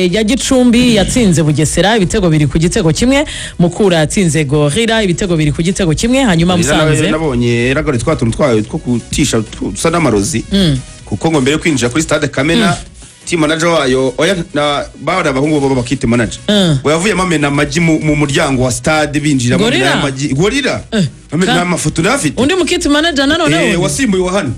ya Gicumbi yatsinze Bugesera ibitego biri ku gitego kimwe, Mukura yatsinze Gorira ibitego biri ku gitego kimwe, hanyuma Musanze nabonye ragari twatuntu twayo two kutisha tusa n'amarozi kuko ngo mbere kwinjira kuri stade Kamena team manager wayo oya na bawada bahungu baba bakite manager ngo yavuyemo amena amaji mu muryango wa stade binjira mu amaji Gorira amena amafoto nafite undi mukite manager nanone wasimbuye wa hano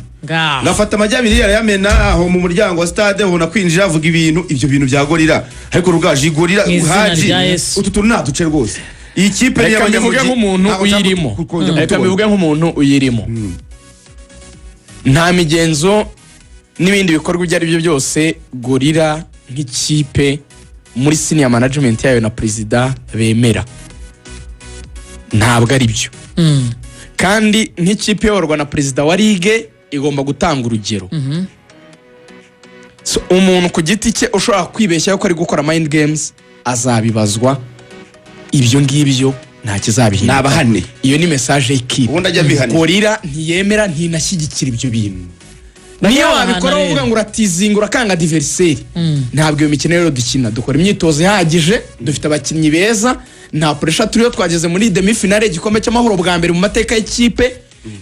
nafata amajyabiri yamena aho mu muryango wa stade ubona kwinjira avuga ibyo bintu bya Gorira ariko rugaje Gorira haji ututu naduce rwose iyi kipe ni y'abanyamugi nk'umuntu uyirimo reka bivuge nk'umuntu uyirimo nta migenzo n'ibindi bikorwa ibyo ari byo byose Gorira nk'ikipe muri senior management yayo na president bemera ntabwo ari byo kandi nk'ikipe yorwa na president wa ligue igomba gutanga urugero so umuntu ku giti cye ushobora kwibeshya ko ari gukora mind games azabibazwa ibyo ngibyo nta kizabihinda nabahane iyo ni message y'ikipe ubundi ajya bihane Gorira ntiyemera ntinashyigikira ibyo bintu niyo wabikora uvuga ngo uratizinga urakanga adversaire ntabwo iyo mikino rero dukina dukora imyitozo ihagije dufite abakinnyi beza nta pressure turiyo twageze muri demi finale igikombe cy'amahoro bwa mbere mu mateka y'ikipe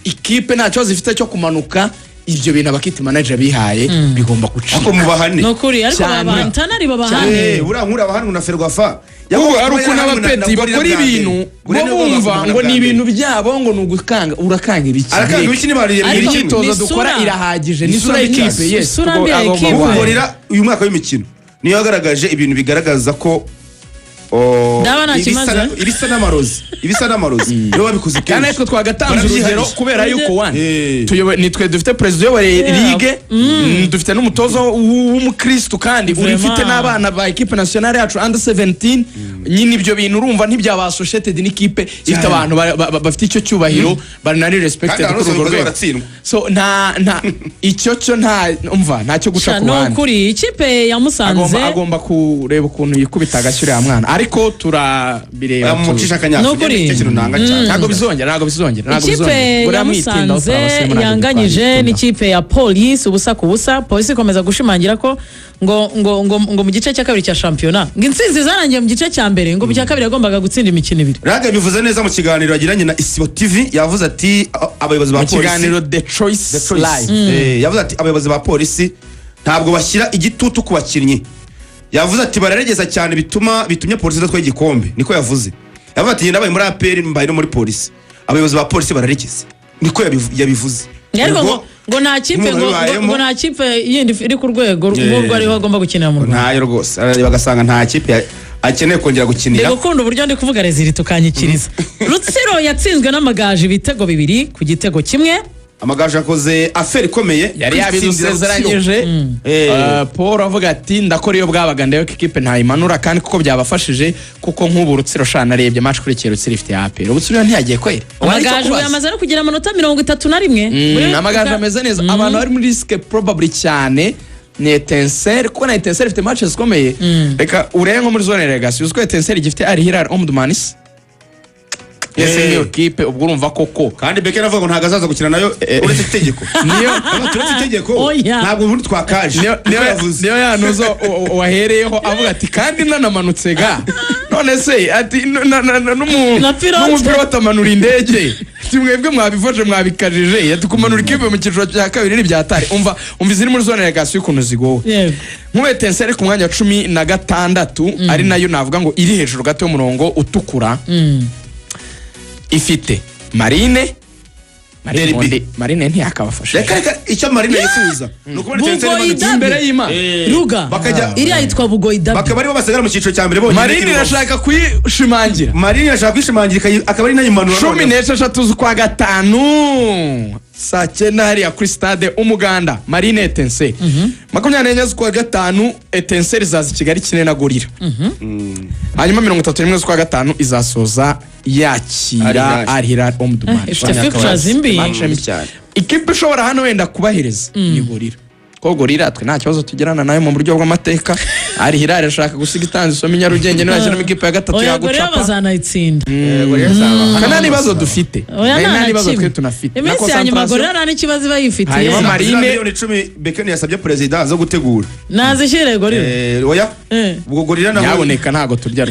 ikipe nta cyo zifite cyo kumanuka ibyo bintu abakiti manager bihaye bigomba gucika ako mubahane no kuri ariko abantana ari babahane urankura abahane na Ferwafa ari uko n'abapeti bakora ibintu bo bumva ngo ni ibintu byabo ngo nugukanga urakanga ibiki arakanga ibiki nibariye muri imyitozo dukora irahagije ni sura y'ikipe yes Gorira uyu mwaka w'imikino niyo yagaragaje ibintu bigaragaza ko ibisa n'amarozi niyo babikuze kandi ariko twagatanze urugero kubera yuko nitwe dufite president wa ligue dufite n'umutozo w'umukristo kandi urifite n'abana ba equipe nationale yacu under 17 nyine ibyo bintu urumva ntibya associated n'ikipe ifite abantu bafite icyo cyubahiro bari nari respected ku rwego so nta icyo cyo nta umva ntacyo guca ku bandi no kuri ikipe ya Musanze agomba kureba ukuntu yikubita agashyira ya mwana ariko turabireba mucisha kanyaka ntago bizongera ikipe ya Musanze yanganyije n'ikipe ya Police ubusa ku busa Police ikomeza gushimangira ko ngo mu gice cya kabiri cya championnat ngo intsinzi zarangiye mu gice cya mbere ngo mu cya kabiri yagombaga gutsinda imikino ibiri Raga bivuze neza mu kiganiro yagiranye na Isibo TV yavuze ati abayobozi ba Police mu kiganiro The Choice Live yavuze ati abayobozi ba Police ntabwo bashyira igitutu ku bakinnyi yavuze ati bararegeza cyane bitumye Police idatwaye igikombe niko yavuze yavuze ati ndabaye muri APR mbaye no muri Police abayobozi ba Police bararegeza niko yabivuze ngo nta kipe yindi iri ku rwego rw'urwo ariho agomba gukinira mu Rwanda ntayo rwose bagasanga nta kipe akeneye kongera gukinira gukunda uburyo ndi kuvuga rezili tukanyikiriza Rutsiro yatsinzwe n'Amagaju ibitego bibiri ku gitego kimwe Amagaju akoze affaire ikomeye yari yabidusezeranyije Paul avuga ati ndakora iyo bwabaga ndayo ikipe ntayimanura kandi kuko byabafashije kuko nk'ubu Rutsiro shana narebye match kuri Rutsiro ifite APR Rutsiro ntiyagiye kwera Amagaju yamaze no kugira amanota 31 Amagaju ameze neza abantu bari muri risk probably cyane ni Etincelle kuko na Etincelle ifite matches zikomeye reka urenge nko muri zone relegation uziko Etincelle gifite Al Hilal Omdurman yese niyo kipe ubwo urumva koko kandi Beke navuga ngo ntago azaza gukina nayo uretse itegeko niyo turetse itegeko ntabwo ubundi twakaje niyo yanuzo wahereyeho avuga ati kandi nanamanutse ga none se ati n'umupilota amanura indege mwebwe mwabifashe mwabikajije yatukumanura ikipe mu cyiciro cya kabiri ni byatari umva iziri muri zone relegation ukuntu zigowe nk'ubu Etincelle ku mwanya 16 ari nayo navuga ngo iri hejuru gato y'umurongo utukura ifite Marine ntiyakabafasha reka icyo Marine yifuza nuko imbere y'Imana Ruga bakajya iriya yitwa Bugoyidabi bakaba aribo basagara mu cyiciro cya mbere bonyine Marine irashaka kuyishimangira akaba ari nayimanura 16 z'ukwa gatanu saa 9 hariya kuri stade Umuganda Marine Etincelle 24 z'ukwa gatanu Etincelle izaza Kigali kine na Gorira hanyuma 31 z'ukwa gatanu izasoza yakira Al Hilal Omdurman ikipe ishobora hano wenda kubahereza ni Gorira ko Gorira twe nta kibazo tugirana nayo mu buryo bw'amateka Al Hilal ashaka gusiga itanzi so Nyarugenge no yashyira mu ikipe ya gatatu ya gucapa Gorira bazanayitsinda kana nibazo dufite nta nibazo twe tunafite na concentration Gorira nta n'ikibazo bayifitiye Marine 10 Beke yasabye president zo gutegura nazishyire Gorira oya ubwo gorira naho yaboneka ntago turya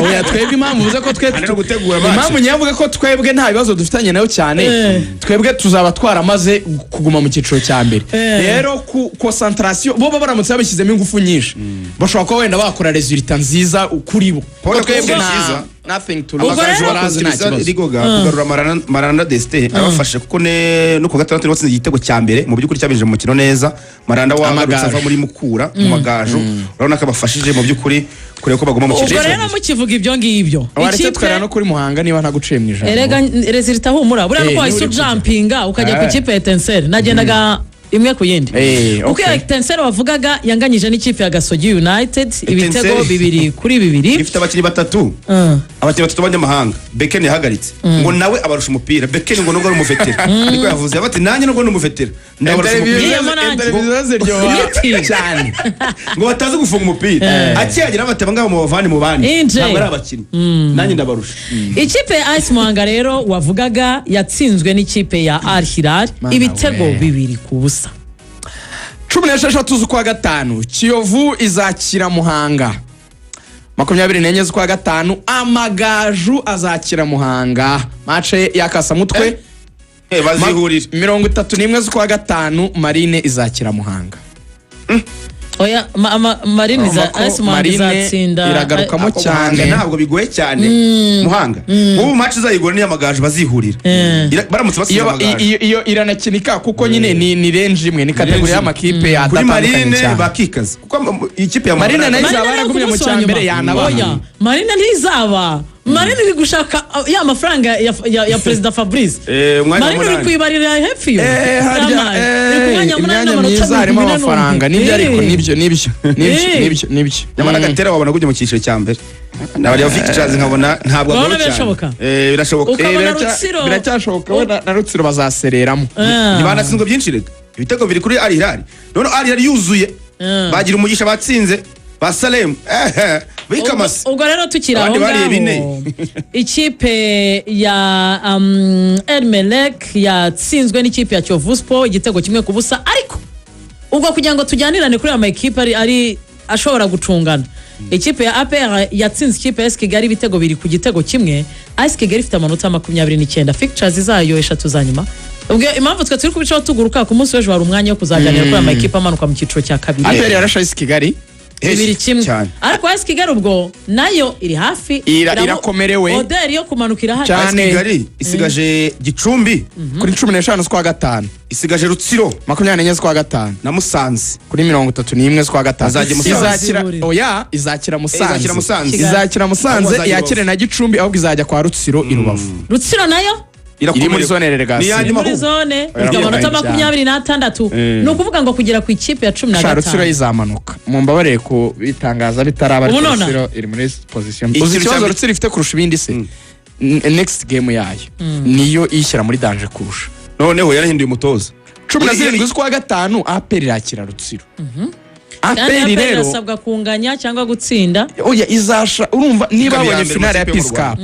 oya twebwe impamvu uvuze ko gutegura impamvu nyavuga ko twebwe nta bibazo dufitanye nayo cyane twebwe tuzaba twaramaze kuguma mu cyiciro cya mbere rero ku concentration bo baramutse babishyizemo ingufu nyinshi bashobora kuba wenda bakora resultat nziza kuri bo twebwe nziza nothing to lose kugarura Maranda Destin abafashe kuko no ku gatandatu watsinze igitego cya mbere mu by'ukuri cyabinje mu mukino neza Maranda wagarutse ava muri Mukura mu Magaju urabona ko abafashije mu by'ukuri kureba ko baguma mu cyiciro ubwo rero mukivuga ibyo ngibyo ikipe no kuri Muhanga niba ntaguciye mu ijambo erega resultat humura buriya no kwahise jumpinga ukajya ku ikipe ya Etincelle nagendaga imwe ku yindi uko Etincelle wavugaga yanganyije n'ikipe ya Gasogi United ibitego 2-2 ifite abakinnyi batatu b'abanyamahanga Beken yahagaritse ngo nawe abarusha umupira Beken ngo nubwo ari umuvetera niko yavuze bati nanjye nubwo ni umuvetera ndabarusha umupira cyane ngo bataze gufunga umupira akiyagira bataba ngabo mu bavani mu bandi ntabwo ari abakinnyi nanjye ndabarusha ikipe ya AS Muhanga rero wavugaga yatsinzwe n'ikipe ya Al Hilal ibitego 2-2 16 z'ukwa gatanu Kiyovu izakira Muhanga 24 z'ukwa gatanu Amagaju azakira Muhanga mace yakasa mutwe bazihurira 31 z'ukwa gatanu Marine izakira Muhanga oya Marine izatsinda iragarukamo cyane ntabwo bigoye cyane Muhanga ubu match izayigora ni Amagaju bazihurira baramutse basiza Amagaju iyo iranakinika kuko nyine ni range imwe ni kategori y'amakipe ya kuri Marine bakikaza kuko ikipe ya Marine nayo izaba yaragumye mu cyambere yanaba Marine ntizaba Marine iri gushaka ya mafaranga ya President Fabrice Marine iri kwibarira hepfo yo imyanya myiza harimo amafaranga nibyo ariko nibyo nyamara gatera wabona gujye mu cyiciro cya mbere nabari bafite chance nkabona ntabwo agoro cyane birashoboka biracyashoboka we na Rutsiro bazasereramo ntibanatsinzwe byinshi rega ibitego biri kuri Al Hilal none Al Hilal yuzuye bagira umugisha batsinze ba Salem bikamase ubwo rero tukiraho ikipe ya Elmelek yatsinzwe n'ikipe ya Kiyovu Sport igitego 1-0 ariko ubwo kugira ngo tujyanirane kuri ama equipe ari ashobora gucungana ikipe ya APR yatsinze ikipe ya AS Kigali ibitego 2 ku gitego kimwe AS Kigali ifite amanota 29 fixtures zayo 3 zanyuma ubwo impamvu twe turi kubicaho tuguruka ku munsi w'ejo hari umwanya wo kuzaganira kuri ama equipe amanuka mu cyiciro cya kabiri APR yarasha AS Kigali 2-1 ariko AS Kigali ubwo nayo iri hafi irakomerewe oderi yo kumanukira hafi AS Kigali isigaje Gicumbi kuri 15 z'ukwa gatanu isigaje Rutsiro 24 z'ukwa gatanu na Musanze kuri 31 z'ukwa gatanu izakira Musanze yakire na Gicumbi ahubwo izajya kwa Rutsiro i Rubavu Rutsiro nayo iri muri zone relegation muri zone amanota 26 no kuvuga ngo kugera ku ikipe ya 15 Rutsiro izamanuka mumbabareye ku bitangaza bitaraba Rutsiro iri muri position ikibazo Rutsiro ifite kurusha ibindi se next game yayo niyo ishyira muri danger kurusha noneho yarahinduye umutoza 17 z'ukwa gatanu APR irakira Rutsiro APR rero asabwa kunganya cyangwa gutsinda oya izasha urumva niba abonye finale ya Peace Cup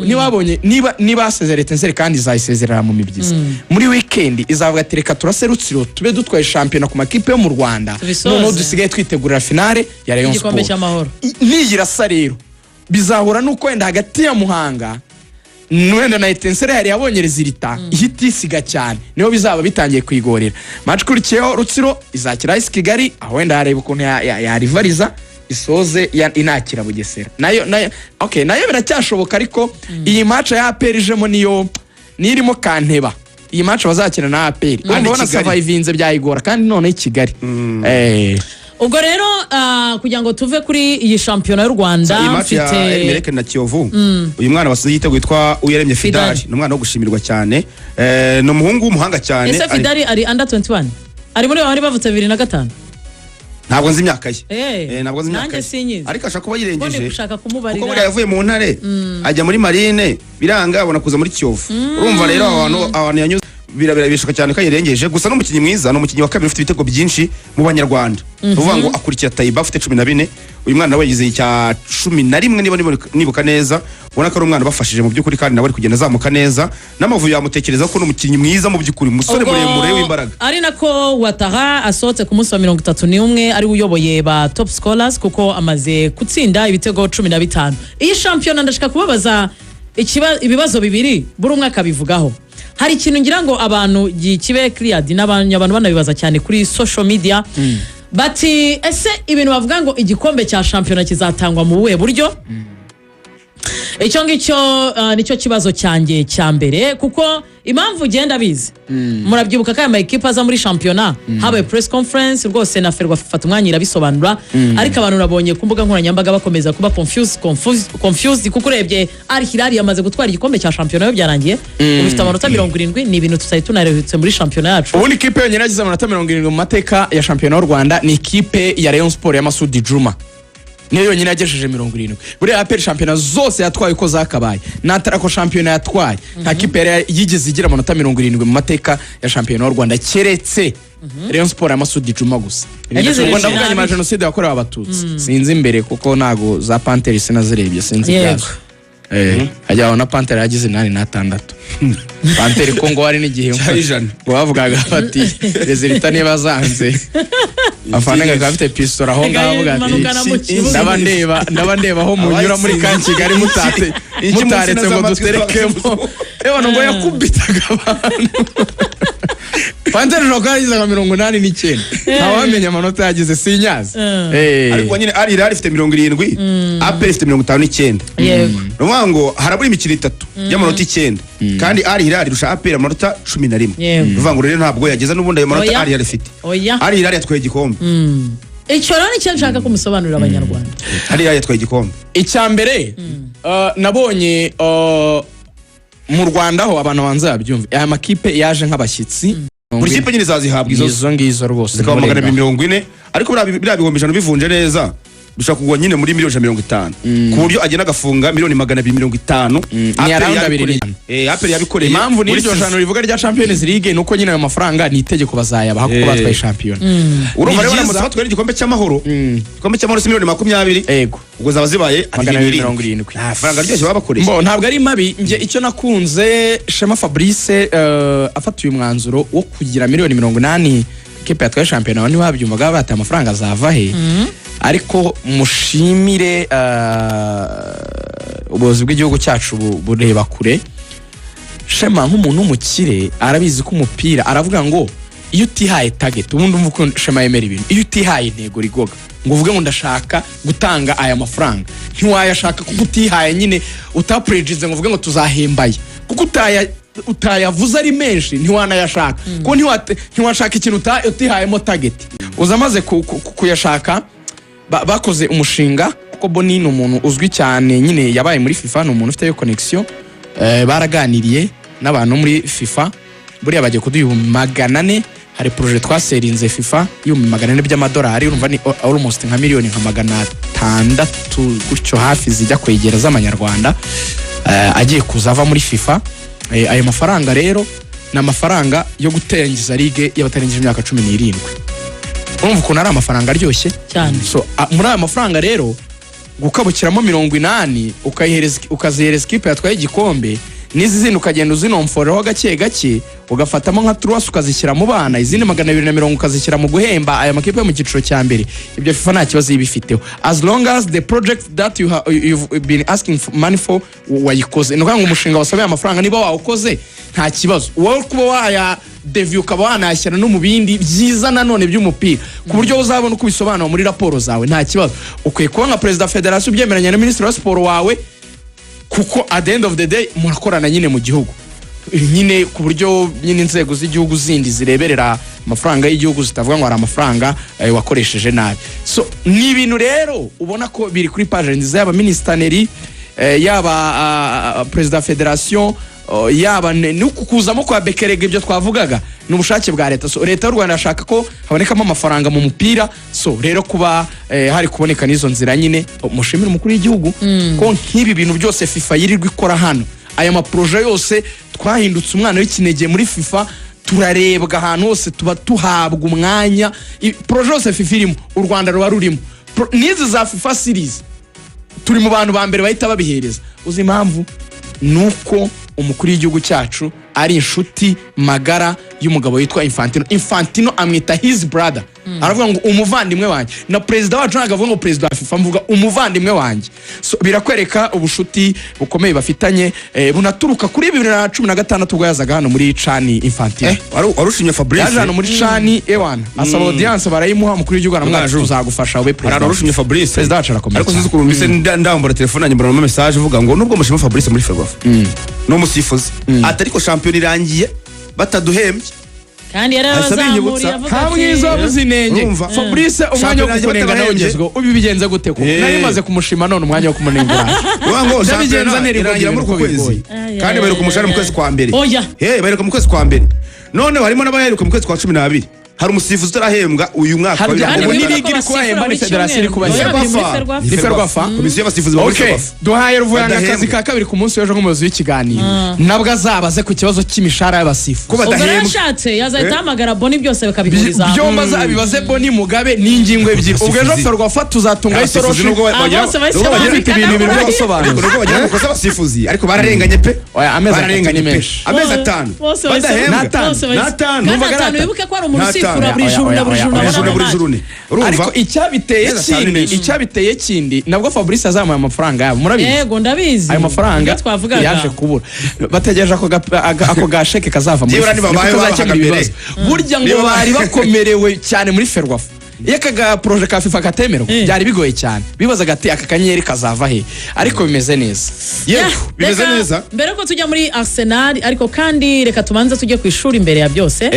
niba asezerera Etincelle kandi izayisezerera mu mibyizi muri weekend izavuga ati reka turase Rutsiro tube dutwaye champion ku makipe yo mu Rwanda none dusigaye twitegurira finale ya Rayon Sport niyirasa rero bizahura nuko wenda hagati ya Muhanga nwenda na Etincelle yari yabonye resultat ihita isiga cyane niho bizaba bitangiye kwigorera match kurikiyeho Rutsiro izakira AS Kigali aho wenda hareba ukuntu ya rivaliza isoze inakira Bugesera nayo biracyashoboka ariko iyi match ya APR ijemo niyo nirimo kanteba iyi match bazakina na APR urabona survivinze byayigora kandi none i Kigali ubwo rero kugira ngo tuve kuri iyi shampiyona y'u Rwanda mfite Elmelek na Kiyovu uyu mwana wasize igitego witwa Uyeremye Fidari ni umwana wo gushimirwa cyane ni umuhungu w'umuhanga cyane ese Fidari ari under 21 ari muri bari bavutse 2005 ntabwo nzi imyaka ye ntabwo nzi imyaka ye ariko ashaka kuba yirengeje kuko buriya yavuye mu ntare ajya muri Marine biranga abona kuza muri Kiyovu urumva rero abantu yanyuze birabishoka cyane ko yirengeje gusa n'umukinnyi mwiza n'umukinnyi wa kabiri ufite ibitego byinshi mu Banyarwanda uvuga ngo akurikira Taiba ufite 14 uyu mwana we yize icya 11 nibuka neza ubona ko ari umwana bafashije mu by'ukuri kandi nawe ari kugenda azamuka neza n'amavuyo yamutekereza ko n'umukinnyi mwiza mu by'ukuri umusore muremure w'imbaraga ari nako Ouattara asohotse ku munsi wa 31 ari uyoboye ba top scholars kuko amaze gutsinda ibitego 15 iyi shampiyona ndashaka kubabaza ibibazo bibiri buri umwe akabivugaho hari ikintu ngira ngo abantu gikibe cleared n'abantu banabibaza cyane kuri social media bati ese ibintu bavuga ngo igikombe cya shampiyona kizatangwa mu buhe buryo icyo ngicyo nicyo kibazo cyanjye cya mbere kuko impamvu ugenda bizi murabyibuka ko aya mayikipe aza muri shampiyona habaye press conference rwose na Ferwafa fata umwanya irabisobanura ariko abantu nabonye ku mbuga nkoranyambaga bakomeza kuba confused kuko urebye Al Hilal yamaze gutwara igikombe cya shampiyona yo byarangiye ubifite amanota 70 ni ibintu tutari tunarehutse muri shampiyona yacu ubundi ikipe yonyine yagize amanota 70 mu mateka ya shampiyona y'u Rwanda ni ikipe ya Rayon Sport ya Masudi Juma niyo yonyine yagejeje 70 buriya APR shampiyona zose yatwaye uko zakabaye natara ko shampiyona yatwaye nta kipe yari yigeze igira amanota 70 mu mateka ya shampiyona y'u Rwanda keretse Rayon Sport ya Masudi Juma gusa Rwanda bwanye ma genocide yakorewe abatutsi sinzi imbere kuko nago za Panthers sinazirebye sinzi byazo hajyaho na Panther yagize 8-6 Panther ko ngo wari n'igihe ngo bavugaga bati resultat niba zanze afananga gafite pistol aho ngaho bugati ndabandeba aho munyura muri kan Kigali mutaretse ngo duterekemo ngo yakubitaga abantu Panther rokagize 89 ntawamenya amanota yagize sinyazi ariko nyine Al Hilal ifite 70 APR ifite 59 yego ngo harabura imikino 3 y'amanota 9 kandi Al Hilal irusha APR amanota 11 uvuga ngo rero ntabwo yageza n'ubundi ayo manota Al Hilal ifite Al Hilal yatwaye igikombe icyo rero nicyo nshaka kumusobanurira abanyarwanda Al Hilal yatwaye igikombe icya mbere nabonye mu Rwanda ho abantu banza babyumva aya makipe yaje nk'abashyitsi buri kipe nyine zazihabwa izo ngizo rwose zikaba 40 ariko biriya bihumbi 100 bivunje neza bishaka kugwa nyine muri 150 ku buryo agena agafunga 250 ni around 2 APR yabikoreye impamvu n'iryo jana rivuga rya Champions League nuko nyine ayo mafaranga ni itegeko bazayabaha kuko batwaye shampiyona urumva rero bamaze batwaye igikombe cy'amahoro igikombe cy'amahoro 20 yego ubwo zaba zibaye 270 faranga ryo babakoreye ntabwo ari mabi nge icyo nakunze Shema Fabrice afata uyu mwanzuro wo kugira 80 kipe yatwaye shampiyona wani wabyumvaga bata amafaranga azava he ariko mushimire ubuyobozi bw'igihugu cyacu bureba kure Shema nk'umuntu umukire arabizi ko umupira aravuga ngo iyo utihaye target ubundi umva ko Shema yemera ibintu iyo utihaye intego rigoga ngo uvuge ngo ndashaka gutanga aya mafaranga ntiwayashaka kuko utihaye nyine utaprejize ngo uvuge ngo tuzahembaye kuko utayavuze ari menshi ntiwanayashaka kuko ntiwashaka ikintu utihayemo target uzamaze kuyashaka bakoze umushinga kuko Boni ni umuntu uzwi cyane nyine yabaye muri FIFA ni umuntu ufite yo connection baraganiriye n'abantu muri FIFA buriya bagiye kuduha 400 hari projet twaserinze FIFA $400 by'amadolari urumva ni almost nka miliyoni nka 600 gutyo hafi zijya kwegera z'amanyarwanda agiye kuzava muri FIFA ayo mafaranga rero na mafaranga yo gutengiza ligue y'abatarengeje imyaka 17 urumva ukuntu ari amafaranga aryoshye cyane so muri aya mafaranga rero gukabukiramo 80 ukazihereza ikipe yatwaye igikombe n'izindi ukagenda uzinomforeho gake ugafatamo nka truas ukazishyira mu bana izindi 220 ukazishyira mu guhemba aya makipe mu cyiciro cya mbere ibyo FIFA nta kibazo yibifiteho as long as the project that you've been asking for money for wayikoze no kanga umushinga wasabye amafaranga niba wawukoze nta kibazo wowe kuba waya deview ukaba wanashyira no mu bindi byiza nanone by'umupira ku buryo uzabona uko bisobanura muri raporo zawe nta kibazo ukwiye kuba nka president federation byemeranya na minister wa sport wawe kuko at the end of the day murakorana nyine mu gihugu nyine ku buryo nyine inzego z'igihugu zindi zireberera amafaranga y'igihugu zitavuga ngo ari amafaranga wakoresheje nabi so ni ibintu rero ubona ko biri kuri page nziza yaba ministaneri yaba president federation yaba n'ukukuzamo kwa bekerega ibyo twavugaga n'ubushake bwa leta so leta y'u Rwanda yashaka ko habonekamo amafaranga mu mupira so rero kuba hari kuboneka n'izo nzira nyine mushimira umukuru w'igihugu ko nk'ibi bintu byose FIFA yirirwa ikora hano aya maproje yose twahindutse umwana w'ikinege muri FIFA turarebwa ahantu hose tuba tuhabwa umwanya proje yose FIFA irimo u Rwanda ruba rurimo nizi za FIFA series turi mu bantu ba mbere bahita babihereza. Uzi impamvu nuko umukuru w'igihugu cyacu ari inshuti magara y'umugabo witwa Infantino amwita his brother. Aravuga ngo umuvandimwe wanjye, na president wacu nagavuga ngo president wa FIFA, mvuga umuvandimwe wanjye. So birakwereka ubushuti bukomeye bafitanye, bunaturuka kuri 2016 ubwo yazaga hano muri Chani Infantino. Warushimye Fabrice yaje hano muri Chani ewana asaba audience barayimuha umukuru w'igihugu aramwaje uzagufasha we president. Warushimye Fabrice president wacu arakomeye. Ariko sinzi ukuntu mise ndambura telefone yanjye mbona message uvuga ngo nubwo mushima Fabrice muri Ferwafa no musifuzi atariko champion irangiye bataduhembye kandi yarabazamuriye avuga ati hamwizo buzinenge Fabrice umwanya wo kukunenga nawe ngezgo ubibigenza gute ko nari maze kumushima none umwanya wo kumunengura wango ndabigenza nerirangira muri kwezi kandi baheruka umushara mu kwezi kwa mbere baheruka mu kwezi kwa mbere none harimo n'abaheruka mu kwezi kwa 12 hari umusifuzi utarahembwa uyu mwaka ubu ni ligi iri kubahemba ni federasiyo iri kubahemba ni Ferwafa komisiyo y'abasifuzi ba Ferwafa. Duhaye Ruvuyanga akazi ka kabiri ku munsi w'ejo nk'umuyobozi w'ikiganiro nabwo azabaze ku kibazo cy'imishahara y'abasifuzi ko badahembwa. Ubwo yazahita hamagara Boni byose bakabihuriza byomba abibaze Boni Mugabe n'ingingo ebyiri. Ubwo ejo Ferwafa tuzatunga isoroshi bafite ibintu biri gusobanura nubwo bagira gukoza abasifuzi ariko bararenganye pe bararenganye menshi amezi 5 badahembwa natanu wibuke ko ari umuntu ariko icyabiteye kindi nabwo Fabrice azamuye amafaranga yabo murabizi. Yego ndabizi ayo mafaranga yaje kubura bategereje ako gasheke kazava muri burya ngo bari bakomerewe cyane muri Ferwafa. Yakaga projet ka FIFA katemero byari bigoye cyane bibazaga ati aka kanyeri kazava he ariko bimeze neza. Bimeze neza mbere ko tujya muri Arsenal ariko kandi reka tubanze tujye ku ishuri imbere ya byose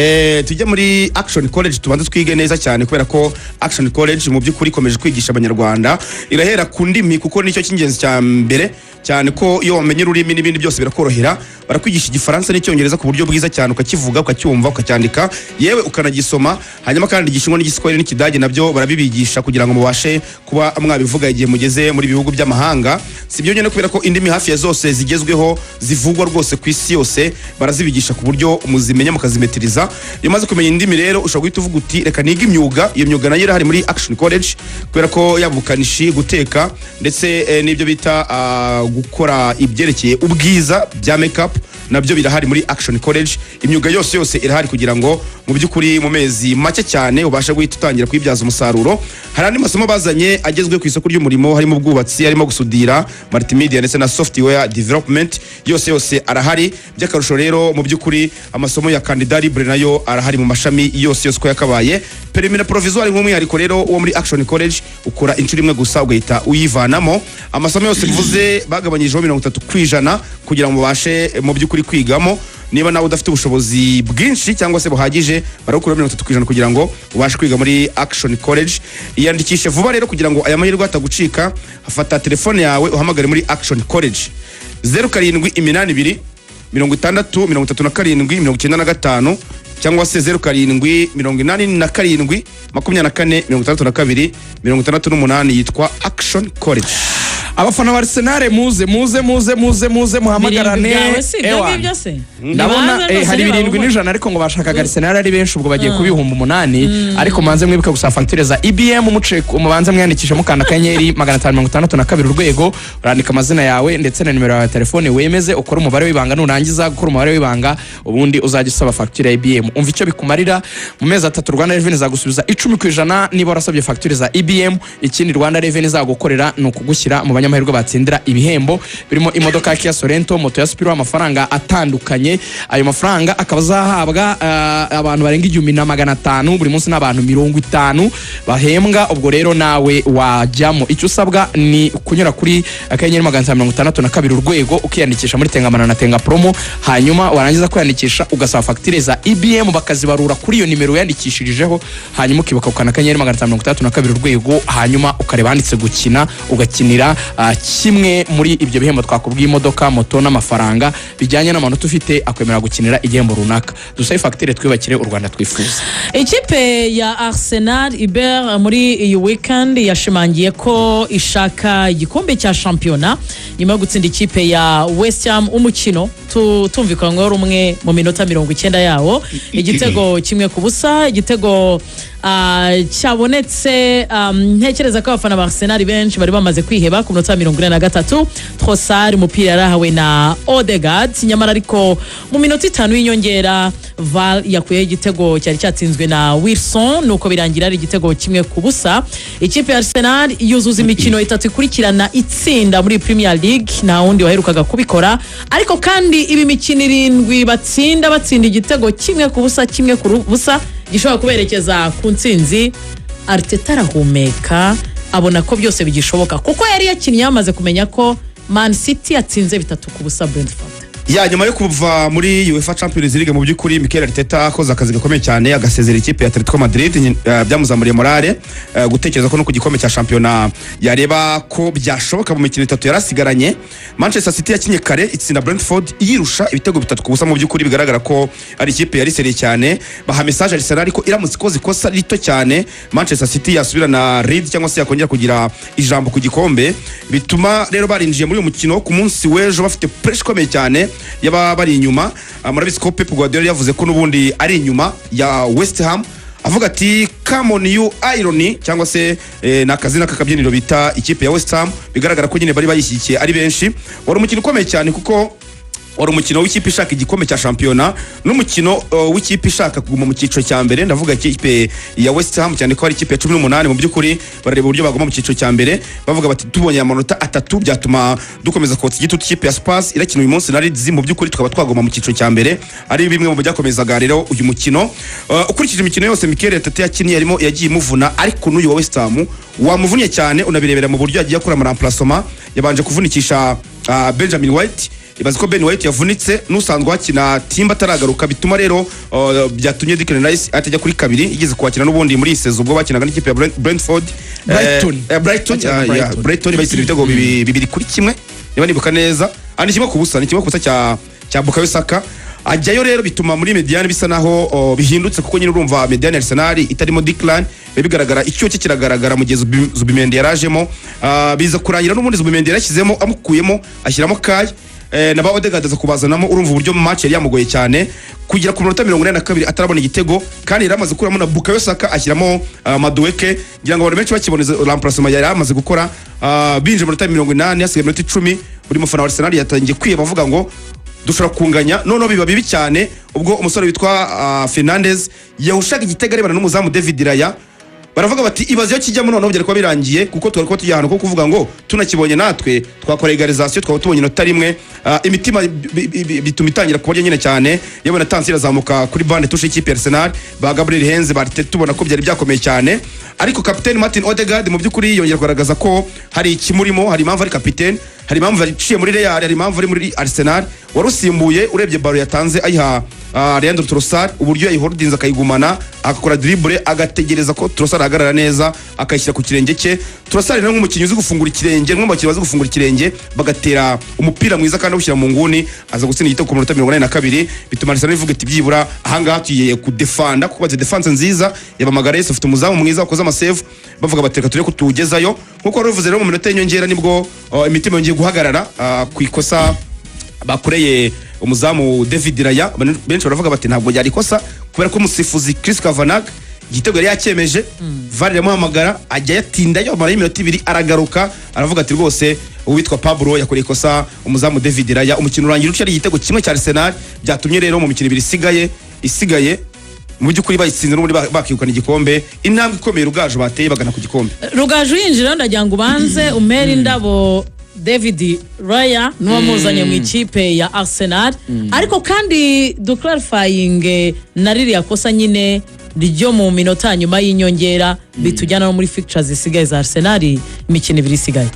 tujye muri Action College tubanze twige neza cyane kubera ko Action College mu by'ukuri ikomeje kwigisha abanyarwanda irahera ku ndimi kuko nicyo cy'ingenzi cya mbere cyane ko iyo wamenye ururimi n'ibindi byose birakorohera. Barakwigisha igifaransa n'icyongereza ku buryo bwiza cyane ukakivuga ukacyumva ukacyandika yewe ukanagisoma. Hanyuma kandi igishinwa n'igiswahili n'ikidage nabyo barabibigisha kugira ngo mubashe kuba mwabivuga igihe mugeze muri bihugu by'amahanga. Sibyo nyene kubera ko indimi hafi ya zose zigezweho zivugwa rwose ku isi yose barazibigisha ku buryo muzimenya mukazimetiriza. Iyo maze kumenya indimi rero ushobora guhita uvuga uti reka niga imyuga. Iyo myuga nayo irahari muri Action College kubera ko yabukanishi guteka ndetse n'ibyo bita gukora ibyerekeye ubwiza bya makeup nabyo birahari muri Action College. Imyuga yose irahari kugira ngo mu by'ukuri mu mezi make cyane ubasha guhita utangira kwibyaza umusaruro. Hari andi masomo bazanye agezwe ku isoko ry'umurimo harimo ubwubatsi harimo gusudira multimedia ndetse na software development yose arahari. By'akarusho rero mu by'ukuri amasomo ya candidat libre nayo arahari mu mashami yose ko yakabaye. Permis provisoire nk'umwihariko rero wo muri Action College ukora inshuro imwe gusa ugahita uyivanamo. Amasomo yose mvuze bagabanyijeho 30% kugira ngo mubashe mu by'ukuri kwigamo. Niba nawe udafite ubushobozi bwinshi cyangwa se buhagije barakura 30% kugira ngo ubashe kwiga muri Action College. Iyandikishe vuba rero kugira ngo aya mahirwe atagucika. Afata telefone yawe uhamagare muri Action College 0782 60 37 95 cyangwa se 07 87 24 62 68 yitwa Action College. Abafana ba Arsenal muze muhamagarane ndabona hari 7 ariko ngo bashakaga Arsenal ari benshi ubwo bagiye kubihumba 8 ariko manze mwibuka gusa facture za IBM umuce umubanze mwandikisha mukanda kanyeri 562 urwego urandika amazina yawe ndetse na nimero ya telefone wemeze ukora umubare w'ibanga nurangiza gukora umubare w'ibanga ubundi uzagisaba facture ya IBM. Umva icyo bikumarira mu mezi 3 Rwanda Revenue zagusubiza 10% niba warasabye facture za IBM. Ikindi Rwanda Revenue zagukorera no kugushyira mu abanyamahirwe batsindira ibihembo birimo imodoka ya Kia Sorento, moto ya Spiro, amafaranga atandukanye. Ayo mafaranga akabazahabwa abantu barenga 1500 buri munsi n'abantu 50 bahembwa. Ubwo rero nawe wajyamo icyo usabwa ni kunyura kuri akanyenyeri 562 urwego ukiyandikisha muri Tengamana na Tenga Promo. Hanyuma warangiza kwiyandikisha ugasaba facture za IBM bakazibarura kuri iyo nimero yandikishirijeho. Hanyuma ukibuka ukana akanyenyeri 562 urwego hanyuma ukareba handitse gukina ugakinira kimwe muri ibyo bihembo twakubwiye imodoka, moto n'amafaranga bijyanye n'amanota ufite akwemera gukinira igihembo runaka. Dusabe facture twibakire u Rwanda twifuza. Ikipe ya Arsenal Iber muri iyi weekend yashimangiye ko ishaka igikombe cya championnat nyuma yo gutsinda ikipe ya West Ham umukino tumvikanyweho rumwe mu minota 90 yawo igitego kimwe ku busa. Igitego cyabonetse ntekereza ko abafana ba Arsenal benshi bari bamaze kwiheba ku minota 43 Trossard umupira yarahawe na Odegaard nyamara ariko mu minota 5 y'inyongera Val yakuye igitego cyari cyatsinzwe na Wilson nuko birangira ari igitego kimwe ku busa ikipe ya Arsenal yuzuza imikino 3 ikurikirana itsinda muri Premier League na wundi waherukaga kubikora ariko kandi ibi mikino 7 batsinda igitego kimwe ku busa gishobora kuberekeza ku ntsinzi Arteta arahumeka abona ko byose bigishoboka kuko yari yakinnye yamaze kumenya ko Man City yatsinze 3 ku busa Brentford nyuma yo kuva muri UEFA Champions League mu by'ukuri Mikel Arteta akoze akazi gakomeye cyane agasezera ikipe ya Atletico Madrid byamuzamuriye morale gutekereza ko no ku gikombe cya championa yareba ko byashoboka mu mikino 3 yarasigaranye Manchester City yakinye kare itsinda Brentford yirusha ibitego 3 ku busa mu by'ukuri bigaragara ko ari ikipe yari sereye cyane baha message Arsenal ariko iramutse ikoze ikosa rito cyane Manchester City yasubira na Leeds cyangwa se yakongera kugira ijambo ku gikombe bituma rero barinjiye muri uyu mukino ku munsi w'ejo bafite pressure ikomeye cyane yaba bari inyuma murabizi ko Pep Guardiola yavuze ko nubundi ari inyuma ya West Ham avuga ati come on you irony cyangwa se nakazina kakabyiniro bita ikipe ya West Ham bigaragara ko nyine bari bayishyikiye ari benshi wari umukino ukomeye cyane kuko wari umukino w'ikipe ishaka igikombe cya championa n'umukino w'ikipe ishaka kuguma mu cyiciro cya mbere ndavuga ikipe ya West Ham cyane ko ari ikipe ya 18 mu by'ukuri barareba uburyo baguma mu cyiciro cya mbere bavuga bati tubonye amanota 3 byatuma dukomeza kotsa igitutu ikipe ya Spurs irakina uyu munsi na Leeds mu by'ukuri tukaba twagoma mu cyiciro cya mbere ari bimwe mu byakomezaga rero uyu mukino ukurikije imikino yose Mikel Arteta yakinnye yarimo yagiye muvuna ariko n'uyu wa West Ham wamuvunnye cyane unabirebera mu buryo yagiye akora remplacement yabanje kuvunikisha Benjamin White ibaze ko Ben White yavunitse nusanzwe wakina timba taragaruka bituma rero byatumye Declan Rice atajya kuri kabiri igeze kwakina n'ubundi muri sezo ubwo bakinaga n'ikipe ya Brentford Brighton bayisira ibitego bibiri kuri kimwe niba nibuka neza andi kimwe kubusa ni kimwe kubusa cya Bukayo Saka ajyayo rero bituma muri Mediane bisa naho bihindutse kuko nyine urumva Mediane Arsenal itarimo Declan bigaragara icyo cye kiragaragara mu gihe Zubimendi yarajemo biza kurangira n'ubundi Zubimendi yarashyizemo amukuyemo ashyiramo Kai na ba Odegaard aza kubazanamo urumva uburyo match yari yamugoye cyane kugira ku minota 42 atarabona igitego kandi yari amaze kuramo na Bukayo Saka ashyiramo Madueke ngira ngo abantu benshi bakiboneza remplacement yari amaze gukora binje mu minota 80 hasigaye minota 10 buri mufana wa Arsenal yatangiye kwiba bavuga ngo dushobora kunganya none biba bibi cyane ubwo umusore witwa Fernandez yahushaka igitego arebana n'umuzamu David Raya baravuga bati ibaze yo kijya muno byari kwa birangiye kuko twari ko tujya hano ko kuvuga ngo tunakibonye natwe twakora egalisation twaba tubonye nota rimwe imitima bituma itangira kubonye nyine cyane yabona tansira zamuka kuri bande tushe ikipe Arsenal ba Gabriel Henze barite tubona ko byari byakomeye cyane ariko captain Martin Odegaard mu by'ukuri yongera kugaragaza ko hari ikimurimo hari impamvu ari captain hari impamvu ari muri Real hari impamvu ari muri Arsenal warusimbuye urebye baro yatanze ayiha Leandro Trossard uburyo yayiholdinza akayigumana akakora dribble agategereza ko Trossard ahagarara neza akayishyira ku kirenge cye Trossard rero nk'umukinnyi uzi gufungura ikirenge nk'umukinnyi bazi gufungura ikirenge bagatera umupira mwiza kandi ushyira mu nguni aza gutsinda igitego ku minota 42 bituma Arsenal ivuga iti byibura ahangaha tugiye kudefanda kuko baze defense nziza yabamagara Yesu ufite umuzamu mwiza wakoze amasave bavuga bateka turi kutugezayo nkuko waruvuze rero mu minota y'inyongera nibwo imitima yongeye guhagarara ku ikosa bakoreye umuzamu David Raya benshi baravuga bati ntabwo yari ikosa kubera ko umusifuzi Chris Kavanagh igitego yari yakemeje VAR yamuhamagara ajya yatindayo amara y'iminota 2 aragaruka aravuga ati rwose uwitwa Pablo yakoreye ikosa umuzamu David Raya umukino urangira ucari igitego kimwe cya Arsenal byatumye rero mu mikino 2 isigaye mu by'ukuri bayitsinze n'ubundi bakiyukana igikombe intambwe ikomeye Rugaju bateye bagana ku gikombe Rugaju yinjira ndagira ngo ubanze umera indabo David Raya nuwamuzanye mu ikipe ya Arsenal ariko kandi clarifying na ririya kosa nyine ryo mu minota nyuma y'inyongera bitujyana no muri fixtures zisigaye za Arsenal imikino 2 isigaye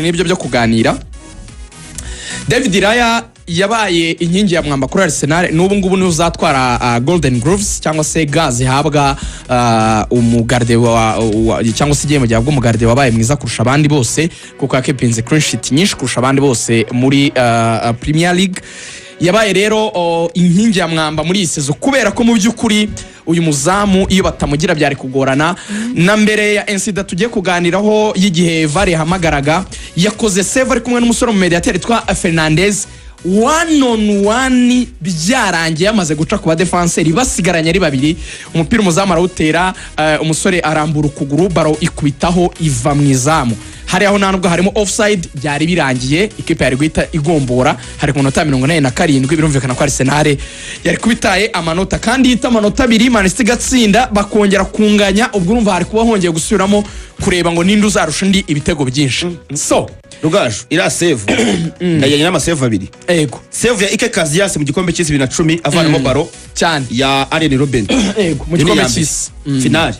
nibyo byo kuganira David Raya yabaye inkingi ya mwamba kuri Arsenal n'ubu ngubu ni uzatwara Golden Grooves cyangwa se gaz ihabwa umugarde cyangwa se igihe mu gihe umugarde wabaye mwiza kurusha abandi bose kuko yakepinze clean sheet nyinshi kurusha abandi bose muri Premier League yabaye rero inkingi ya mwamba muri isezo kubera ko mu by'ukuri uyu muzamu iyo batamugira byari kugorana na mbere ya insida tugiye kuganiraho y'igihe VAR yahamagaraga yakoze save ari kumwe n'umusore mu mediateur twa Fernandez one on one byarangiye amaze guca ku badefenseri basigaranye ari babiri umupira umuzamu arawutera umusore arambura ukuguru baro ikubitaho iva mu izamu hari aho nubwo harimo offside byari birangiye ikipe yari guhita igombora hari ku minota 47 birumvikana ko Arsenal yari kubitaye amanota kandi yita amanota 2 Man City gatsinda bakongera kunganya ubwo urumva hari kuba hongeye gusubiramo kureba ngo ninde uzarusha ndi ibitego byinshi so Rugaju ira save ndayanye n'ama save abiri ego save ya Ike Casillas mu gikombe cy'isi 2010 avanamo baro cyane ya Arjen Robben ego mu gikombe cy'isi finale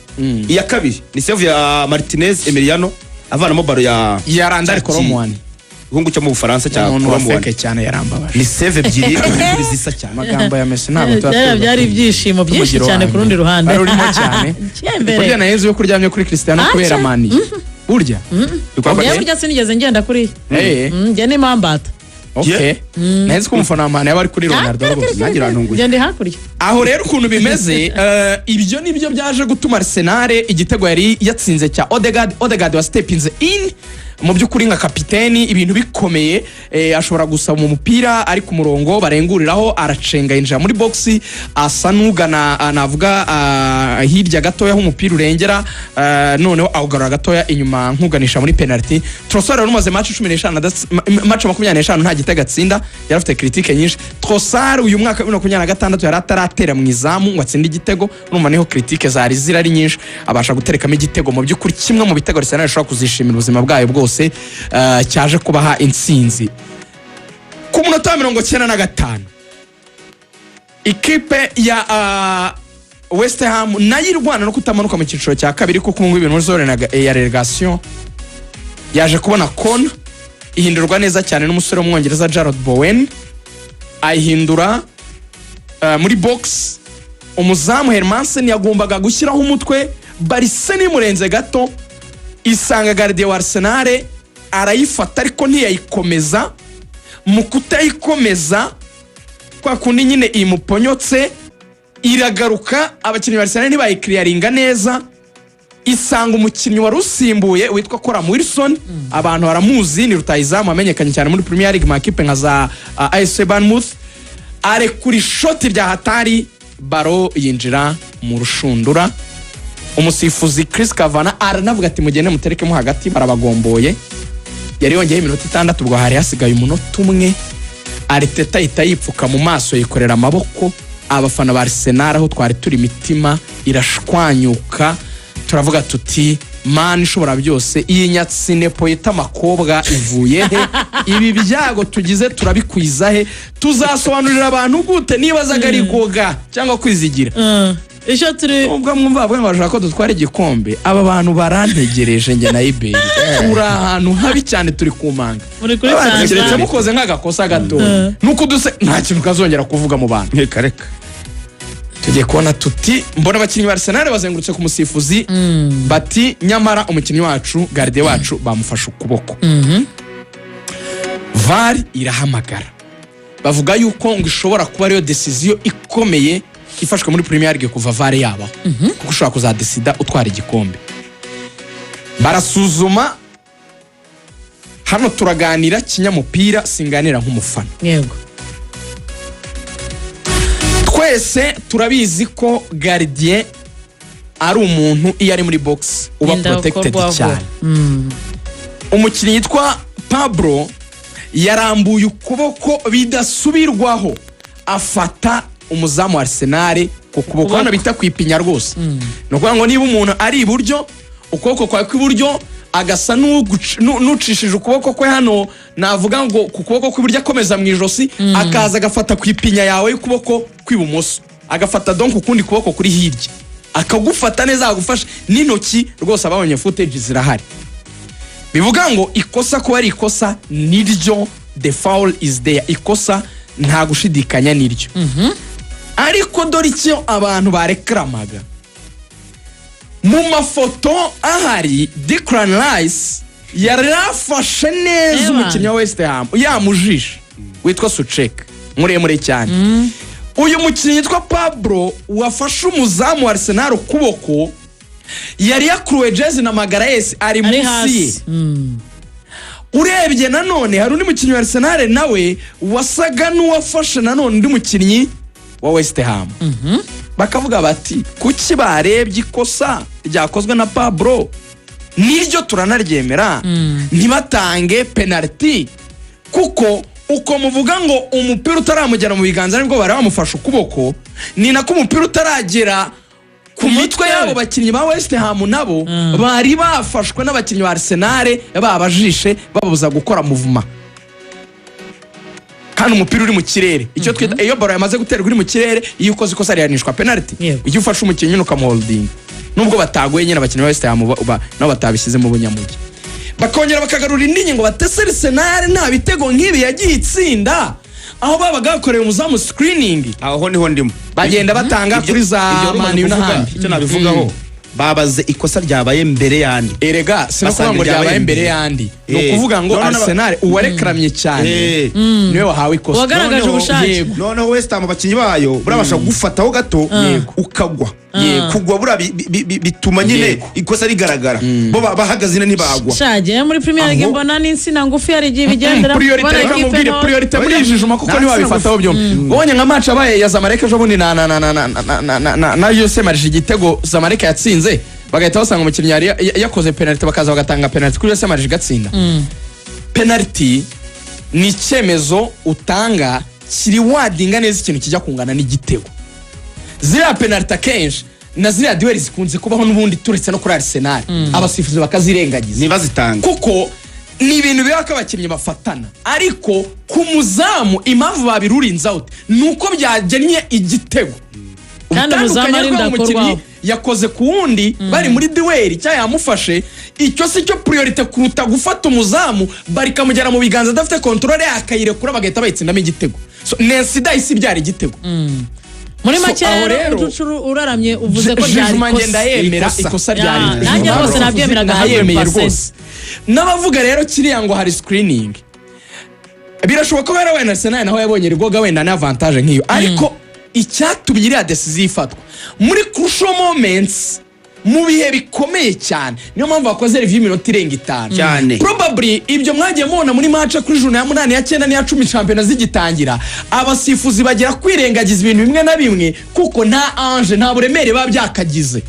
iya kabiri ni save ya Martinez Emiliano avanamo baro ya Randal Colomwani hungu cyo mu Bufaransa cya Colomwani cyane yarambabaje ni save ebyiri zisa cyane magambo ya Messi ntabwo byari ibyishimo byinshi cyane ku rundi ruhande arurimo cyane burya na Yezu yo kuryamye kuri Cristiano kubera mani burya burya sinigeze ngenda kuri njye ni mambata okay nahise ko umufana wa mani yabari kuri Ronaldo rwose nagira ntunguye ngende hakurya aho rero ukuntu bimeze ibyo nibyo byaje gutuma Arsenal igitego yari yatsinze cya Odegaard wa stepinze in mu byukuri nka kapiteni ibintu bikomeye ashobora gusaba mu mupira ari ku murongo barenguriraho aracenga injira muri box asa nugana navuga hirya gatoya aho umupira urengera noneho awugarura gatoya inyuma nkuganisha muri penalty Trossard rumaze match 15 match 25 nta gitego atsinda yarafite critique nyinshi Trossard uyu mwaka 2026 yari ataratera mu izamu ngo atsinde igitego numva niho critique zari zirari nyinshi abasha guterekamo igitego mu byukuri kimwe mu bitego Arsenal ishobora kuzishimira ubuzima bwayo bwose cyaje kubaha intsinzi ku munota 95 ikipe ya West Ham nayo irwana no kutamanuka mu cyiciro cya kabiri kuko mu ibintu zone ya relegation yaje kubona kon ihindurwa neza cyane n'umusore w'umwongereza Jarrod Bowen ayihindura muri box umuzamu Hermansen yagombaga gushyiraho umutwe Bariseni murenze gato isanga gardien wa Arsenal arayifata ariko ntiyayikomeza mu kutayikomeza kwa kundi nyine imuponyotse iragaruka abakinnyi ba Arsenal ntibayikliaringa neza isanga umukinnyi wari usimbuye witwa Coram Wilson abantu baramuzi ni rutayizamu amenyekanye cyane muri Premier League makipe nka za AS Bournemouth are kuri shot rya hatari baro yinjira mu rushundura umusifuzi Chris Kavana aranavuga ati mugende muterekemo hagati barabagomboye yari yongeye iminota 6 ubwo hari hasigaye umunota umwe Arteta itayipfuka mu maso yikorera amaboko abafana ba Arsenal aho twari turi mitima irashwanyuka turavuga tuti man ishobora byose iyi nyatsine poeta makobwa ivuye he ibi byago tugize turabikwiza he tuzasobanurira abantu gute nibazaga ari goga cyangwa kwizigira Isho turi ubwo mwumva bwo bashaka ko dutwara igikombe aba bantu barantegereje nge na Iberi uri ahantu habi cyane turi kumanga muri kuri cyane mukoze nk'agakosa gato nuko duse nta kintu kazongera kuvuga mu bantu kareka tugiye kubona tuti mbona abakinnyi ba Arsenal bazengurutse ku musifuzi bati nyamara umukinnyi wacu gardien wacu bamufasha ukuboko VAR irahamagara bavuga yuko ngo ishobora kuba ariyo decision ikomeye ifashwe muri Premier League kuva VAR yaba kuko ushobora kuzadesida utwara igikombe barasuzuma hano turaganira kinyamupira singanira nk'umufana yego twese turabizi ko gardien ari umuntu iyo ari muri box uba protected cyane umukinnyi yitwa Pablo yarambuye ukuboko bidasubirwaho afata umuzamu wa Arsenal ku kuboko hano bita kwipinya rwose no kuvuga ngo niba umuntu ari iburyo ukuboko kwa kw'iburyo agasa nucishije ukuboko kwe hano navuga ngo ku kuboko kw'iburyo akomeza mu ijosi akaza agafata kwipinya yawe y'ukuboko kw'ibumoso agafata donc ukundi kuboko kuri hirya akagufata neza agufasha n'intoki rwose ababonye footage zirahari bivuga ngo ikosa ko ari ikosa niryo the foul is there ikosa nta gushidikanya niryo ariko dore icyo abantu barekramaga mu mafoto ahari Declan Rice yarafashe neza umukinnyi wa West Ham yamujisha witwa Suchek muremure cyane uyu mukinnyi yitwa Pablo wafashe umuzamu wa Arsenal ukuboko yari yakruwe jezi na Magalhaes ari munsi urebye nanone hari undi mukinnyi wa Arsenal nawe wasaga n'uwafashe nanone undi mukinnyi wa West Ham bakavuga bati kuki barebye ikosa ryakozwe na Pablo niryo turanaryemera ntibatange penalty kuko uko muvuga ngo umupira utaramugera mu biganza nibwo bari bamufashe ukuboko ni nako umupira utaragera ku mitwe yabo bakinnyi ba West Ham nabo bari bafashwe n'abakinnyi ba Arsenal babajishe babuza gukora movement kandi umupira uri mu kirere icyo twita iyo baro yamaze guterwa uri mu kirere iyo ukoze ikosa rihanishwa penalty iyo ufashe umukinnyi ukamuholding nubwo bataguye nyine abakinnyi ba West Ham nabo batabishyize mu bunyamugi bakongera bakagarura indinyi ngo batese Arsenal nta bitego nk'ibi yagiye itsinda aho babaga bakoreye umuzamu screening aho niho ndimo bagenda batanga kuri za Man U n'ahandi icyo nabivugaho babaze ikosa ryabaye mbere yandi erega sinakuvuga ngo ryabaye mbere yandi no kuvuga ngo Arsenal uwarekramye cyane niwe wahawe ikosa wagaragaje ubushake noneho West Ham abakinnyi bayo burabasha gufataho gato ukagwa kugwa bura bituma nyine ikosa rigaragara bo bahagaze ntibagwa shaje muri Premier League mbona n'insina ngufi yari giye bigendera priority muri jijuma kuko ni wabifataho byombi ubonye nka match abaye ya Zamalek ejo bundi na Jose Marije igitego Zamalek yatsinze bagahita basanga umukinnyi yari yakoze penalty bakaza bagatanga penalty kuri Jose Marije gatsinda penalty ni icyemezo utanga kiri wadinga neza ikintu kijya kungana n'igitego ziriya penalty akenshi na ziriya duel zikunze kubaho n'ubundi turetse no kuri Arsenal abasifuzi bakazirengagiza ntibazitanga kuko ni ibintu biba ko abakinnyi bafatana ariko ku muzamu impamvu babirurinze out nuko byagennye igitego kandi umuzamu ari ndakorwaho yakoze ku wundi bari muri duel cyangwa yamufashe icyo si cyo priority kuruta gufata umuzamu bari kamugera mu biganza adafite control akayirekura bagahita bayitsindamo igitego so nesida isi byari igitego muri make rero uraramye uvuze ko byari ikosa ryari nanjye bose nabyemeraga 100% n'abavuga rero kiriya ngo hari screening birashoboka ko wera Arsenal naho yabonye rigoga wenda na avantage nk'iyo ariko icyatumye iriya decisive ifatwa muri crucial moments mu bihe bikomeye cyane niyo mpamvu bakoze review iminota irenga 5 cyane probably ibyo mwagiye mubona muri match kuri juna ya 8 ya 9 ya 10 champions zigitangira abasifuzi bagera kwirengagiza ibintu bimwe na bimwe kuko nta ange nta buremere babyakagize